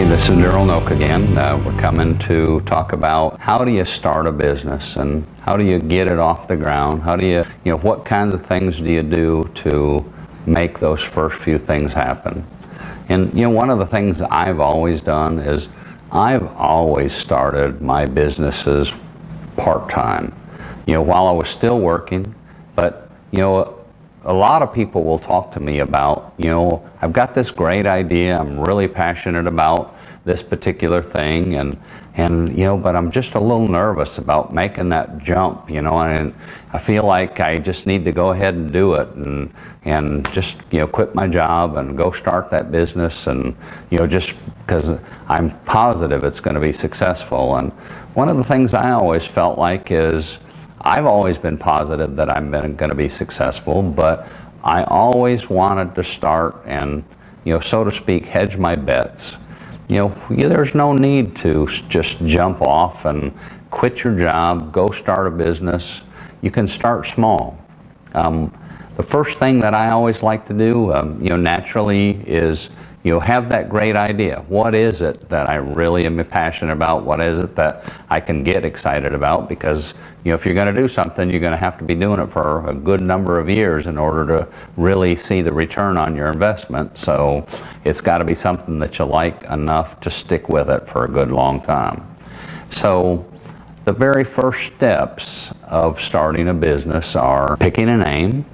Hey, this is Darrell Knoch again. We're coming to talk about how do you start a business and how do you get it off the ground? How do you what kinds of things do you do to make those first few things happen? And one of the things I've always done is I've always started my businesses part-time, while I was still working. But a lot of people will talk to me about, I've got this great idea, I'm really passionate about this particular thing, and but I'm just a little nervous about making that jump, and I feel like I just need to go ahead and do it and just quit my job and go start that business, and just because I'm positive it's going to be successful. And one of the things I always felt like is I've always been positive that I'm going to be successful, but I always wanted to start and, so to speak, hedge my bets. There's no need to just jump off and quit your job, go start a business. You can start small. The first thing that I always like to do, naturally, is have that great idea. What is it that I really am passionate about? What is it that I can get excited about? Because if you're going to do something, you're going to have to be doing it for a good number of years in order to really see the return on your investment. So it's got to be something that you like enough to stick with it for a good long time. So the very first steps of starting a business are picking a name.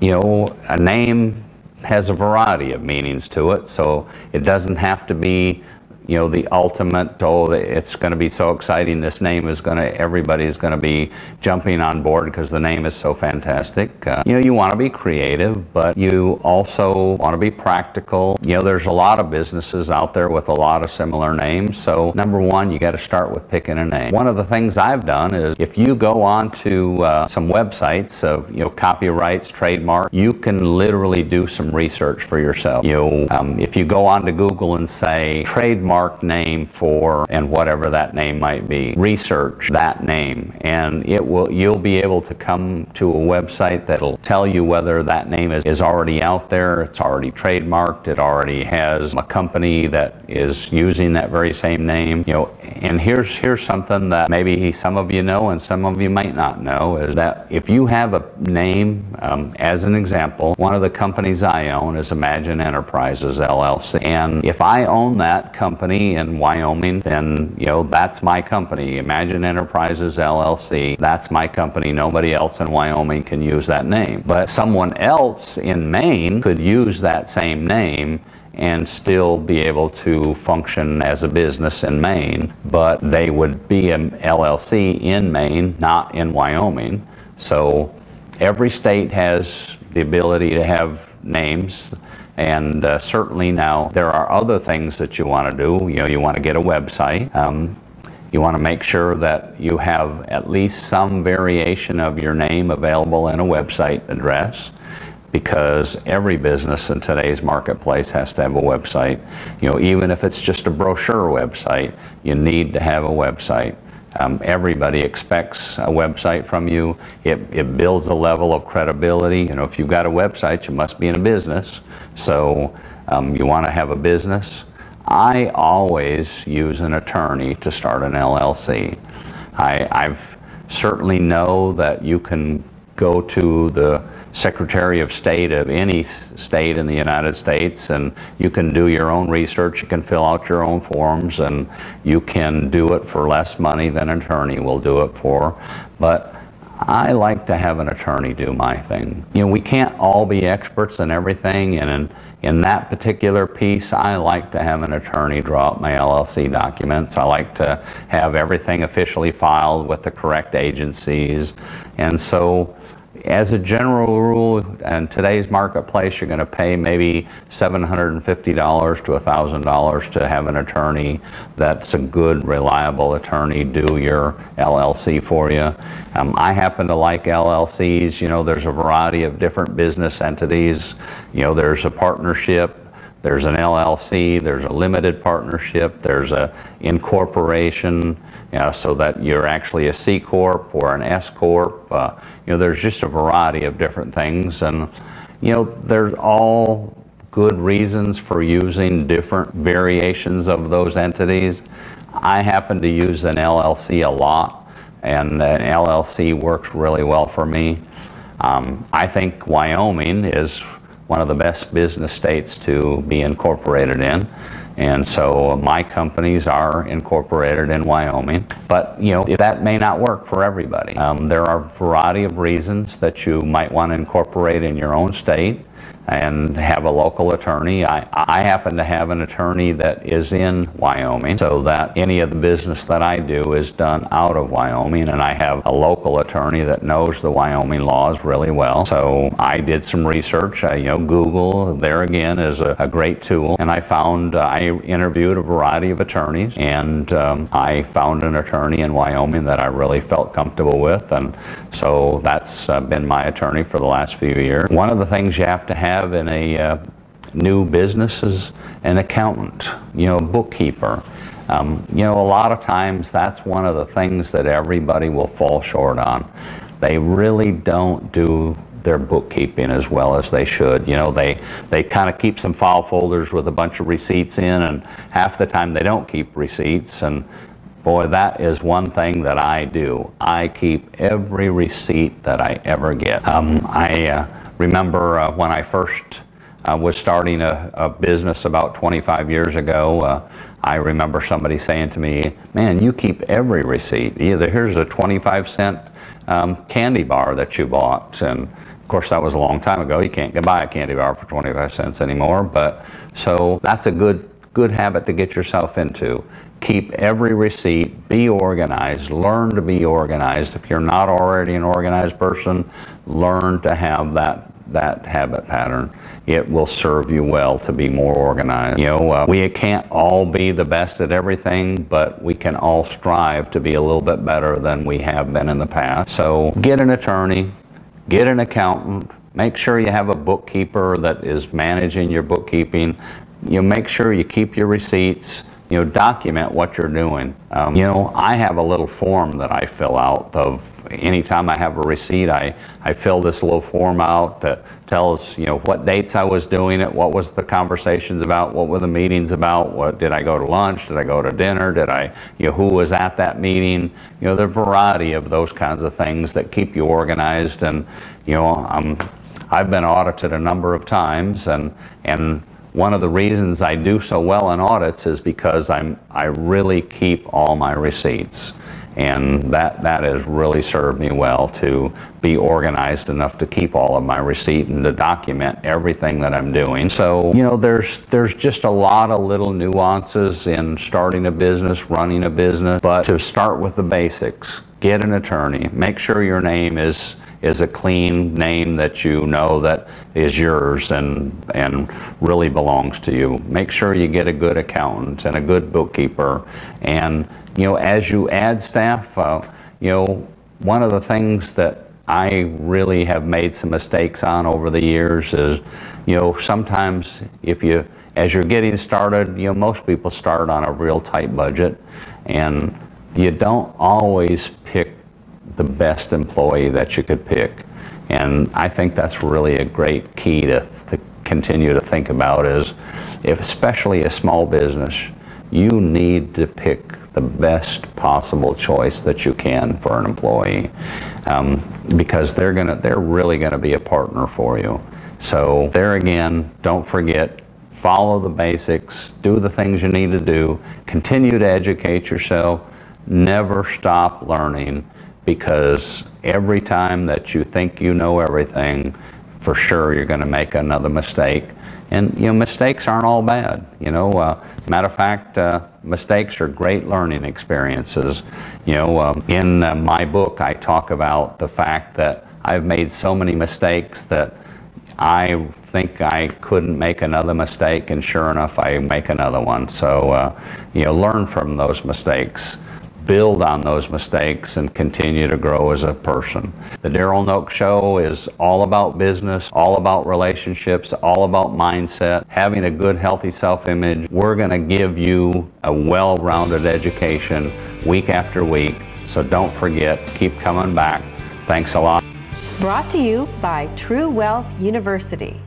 A name has a variety of meanings to it, so it doesn't have to be the ultimate, it's going to be so exciting, this name is everybody's going to be jumping on board because the name is so fantastic. You want to be creative, but you also want to be practical. There's a lot of businesses out there with a lot of similar names, so number one, you got to start with picking a name. One of the things I've done is if you go on to some websites of copyrights, trademark, you can literally do some research for yourself. If you go on to Google and say trademark name for, and whatever that name might be, research that name, and you'll be able to come to a website that'll tell you whether that name is already out there, it's already trademarked, it already has a company that is using that very same name. And here's something that maybe some of you know and some of you might not know, is that if you have a name, as an example, one of the companies I own is Imagine Enterprises LLC, and if I own that company in Wyoming, then that's my company. Imagine Enterprises LLC, that's my company. Nobody else in Wyoming can use that name. But someone else in Maine could use that same name and still be able to function as a business in Maine, but they would be an LLC in Maine, not in Wyoming. So every state has the ability to have names. And certainly now there are other things that you want to do. You want to get a website. You want to make sure that you have at least some variation of your name available in a website address, because every business in today's marketplace has to have a website. Even if it's just a brochure website, you need to have a website. Everybody expects a website from you. It builds a level of credibility. If you've got a website, you must be in a business. So you want to have a business. I always use an attorney to start an LLC. I've certainly know that you can go to the Secretary of State of any state in the United States and you can do your own research, you can fill out your own forms, and you can do it for less money than an attorney will do it for. But I like to have an attorney do my thing. We can't all be experts in everything, and in that particular piece, I like to have an attorney draw up my LLC documents. I like to have everything officially filed with the correct agencies. And so as a general rule, in today's marketplace, you're going to pay maybe $750 to $1,000 to have an attorney that's a good, reliable attorney do your LLC for you. I happen to like LLCs. There's a variety of different business entities. There's a partnership, there's an LLC, there's a limited partnership, there's a incorporation, so that you're actually a C Corp or an S Corp. There's just a variety of different things, and there's all good reasons for using different variations of those entities. I happen to use an LLC a lot, and an LLC works really well for me. I think Wyoming is one of the best business states to be incorporated in. And so my companies are incorporated in Wyoming. But, you know, that may not work for everybody. There are a variety of reasons that you might want to incorporate in your own state and have a local attorney. I happen to have an attorney that is in Wyoming, so that any of the business that I do is done out of Wyoming, and I have a local attorney that knows the Wyoming laws really well. So I did some research. You know, Google, there again, is a great tool, and I interviewed a variety of attorneys, and I found an attorney in Wyoming that I really felt comfortable with, and so that's been my attorney for the last few years. One of the things you have to have in a new business is an accountant, you know, a bookkeeper. You know, a lot of times that's one of the things that everybody will fall short on. They really don't do their bookkeeping as well as they should. You know, they kind of keep some file folders with a bunch of receipts in, and half the time they don't keep receipts. And boy, that is one thing that I do. I keep every receipt that I ever get. I remember when I first was starting a business about 25 years ago, I remember somebody saying to me, "Man, you keep every receipt. Either here's a 25-cent candy bar that you bought." And of course, that was a long time ago. You can't buy a candy bar for 25 cents anymore. But so that's a good habit to get yourself into. Keep every receipt, be organized, learn to be organized. If you're not already an organized person, learn to have that habit pattern. It will serve you well to be more organized. You know, we can't all be the best at everything, but we can all strive to be a little bit better than we have been in the past. So get an attorney, get an accountant, make sure you have a bookkeeper that is managing your bookkeeping. You know, make sure you keep your receipts. You know, document what you're doing. You know, I have a little form that I fill out of anytime I have a receipt. I fill this little form out that tells, you know, what dates I was doing it, what was the conversations about, what were the meetings about, what did I go to lunch, did I go to dinner, you know, who was at that meeting. You know, the variety of those kinds of things that keep you organized. And, you know, I've been audited a number of times, and one of the reasons I do so well in audits is because I really keep all my receipts, and that has really served me well to be organized enough to keep all of my receipt and to document everything that I'm doing. So, you know, there's just a lot of little nuances in starting a business, running a business, but to start with the basics, get an attorney, make sure your name is a clean name that you know that is yours and really belongs to you. Make sure you get a good accountant and a good bookkeeper. And, you know, as you add staff, you know, one of the things that I really have made some mistakes on over the years is, you know, sometimes as you're getting started, you know, most people start on a real tight budget, and you don't always pick the best employee that you could pick. And I think that's really a great key to continue to think about is, especially a small business, you need to pick the best possible choice that you can for an employee, because they're really gonna be a partner for you. So there again, don't forget, follow the basics, do the things you need to do, continue to educate yourself, never stop learning, because every time that you think you know everything, for sure you're going to make another mistake. And, you know, mistakes aren't all bad. You know, matter of fact, mistakes are great learning experiences. You know, in my book, I talk about the fact that I've made so many mistakes that I think I couldn't make another mistake, and sure enough, I make another one. So, you know, learn from those mistakes, build on those mistakes, and continue to grow as a person. The Darrell Knoch Show is all about business, all about relationships, all about mindset, having a good, healthy self-image. We're going to give you a well-rounded education week after week, so don't forget, keep coming back. Thanks a lot. Brought to you by True Wealth University.